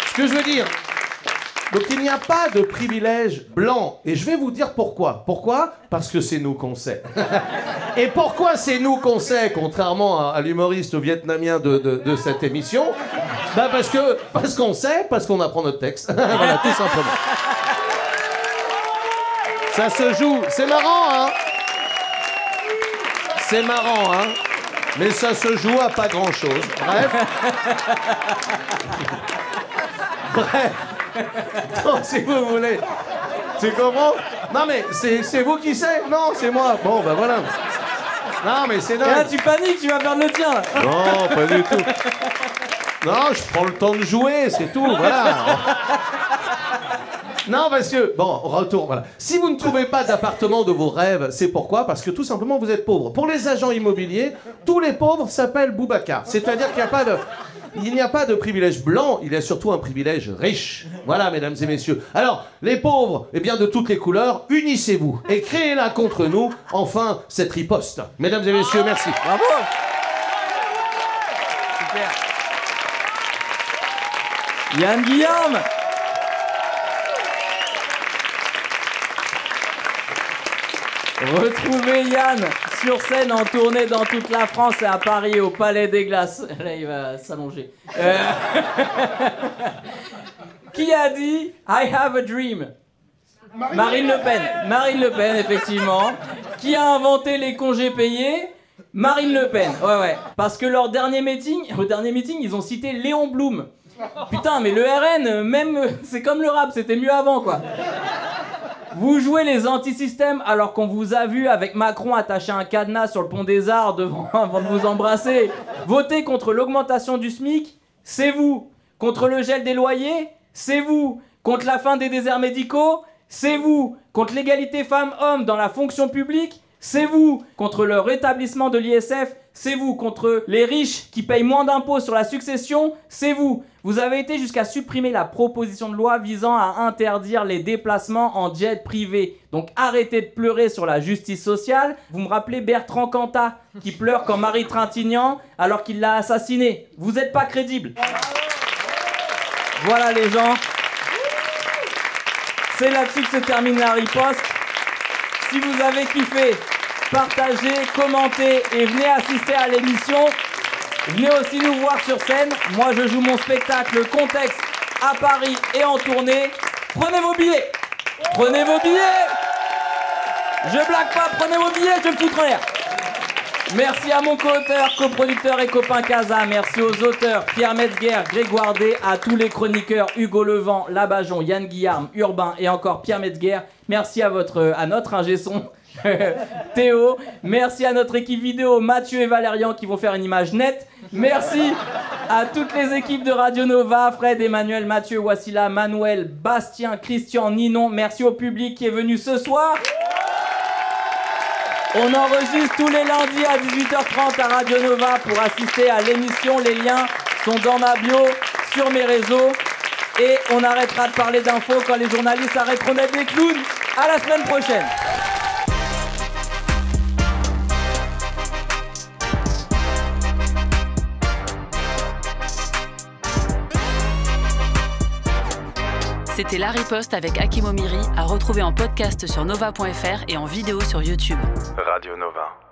Ce que je veux dire... Donc il n'y a pas de privilège blanc. Et je vais vous dire pourquoi. Pourquoi? Parce que c'est nous qu'on sait. Et pourquoi c'est nous qu'on sait, contrairement à l'humoriste vietnamien de cette émission? Bah parce qu'on sait, parce qu'on apprend notre texte. Voilà, tout simplement. Ça se joue. C'est marrant, hein? C'est marrant, hein? Mais ça se joue à pas grand-chose. Bref. Non, si vous voulez. Tu comprends? Non, mais c'est vous qui savez? Non, c'est moi. Bon, ben voilà. Non, mais c'est dingue. Et là, tu paniques, tu vas perdre le tien. Non, pas du tout. Non, je prends le temps de jouer, c'est tout, voilà. Non, parce que... Bon, retour, voilà. Si vous ne trouvez pas d'appartement de vos rêves, c'est pourquoi? Parce que tout simplement, vous êtes pauvre. Pour les agents immobiliers, tous les pauvres s'appellent Boubacar. C'est-à-dire qu'il n'y a pas de... Il n'y a pas de privilège blanc, il y a surtout un privilège riche. Voilà, mesdames et messieurs. Alors, les pauvres, eh bien, de toutes les couleurs, unissez-vous et créez-la contre nous, enfin, cette riposte. Mesdames et messieurs, merci. Bravo! Super. Yann Guillarme. Retrouvez Yann sur scène en tournée dans toute la France et à Paris au Palais des Glaces. Là, il va s'allonger. Qui a dit I have a dream? Marine Le Pen. Marine Le Pen, effectivement. Qui a inventé les congés payés? Marine Le Pen. Ouais. Parce que au dernier meeting, ils ont cité Léon Blum. Putain, mais le RN, même, c'est comme le rap, c'était mieux avant, quoi. Vous jouez les anti-systèmes alors qu'on vous a vu avec Macron attacher un cadenas sur le pont des Arts avant de vous embrasser. Voter contre l'augmentation du SMIC, c'est vous. Contre le gel des loyers, c'est vous. Contre la fin des déserts médicaux, c'est vous. Contre l'égalité femmes-hommes dans la fonction publique, c'est vous. Contre le rétablissement de l'ISF, c'est vous. Contre les riches qui payent moins d'impôts sur la succession, c'est vous. Vous avez été jusqu'à supprimer la proposition de loi visant à interdire les déplacements en jet privé. Donc arrêtez de pleurer sur la justice sociale. Vous me rappelez Bertrand Cantat qui pleure quand Marie Trintignant alors qu'il l'a assassiné. Vous n'êtes pas crédible. Voilà les gens. C'est là-dessus que se termine la riposte. Si vous avez kiffé, partagez, commentez et venez assister à l'émission. Venez aussi nous voir sur scène. Moi, je joue mon spectacle Contexte à Paris et en tournée. Prenez vos billets. Prenez vos billets. Je blague pas, prenez vos billets, je me foutre en l'air. Merci à mon co-auteur, coproducteur et copain Casa. Merci aux auteurs Pierre Metzger, Grégoire D, à tous les chroniqueurs Hugo Levent, Labajon, Yann Guillarme, Urbain et encore Pierre Metzger. Merci à notre ingé son Théo. Merci à notre équipe vidéo Mathieu et Valérian qui vont faire une image nette. Merci à toutes les équipes de Radio Nova, Fred, Emmanuel, Mathieu, Wassila, Manuel, Bastien, Christian, Ninon. Merci au public qui est venu ce soir. On enregistre tous les lundis à 18h30 à Radio Nova pour assister à l'émission. Les liens sont dans ma bio, sur mes réseaux. Et on arrêtera de parler d'infos quand les journalistes arrêteront d'être des clowns. À la semaine prochaine. C'était La Riposte avec Hakim Omiri, à retrouver en podcast sur nova.fr et en vidéo sur YouTube. Radio Nova.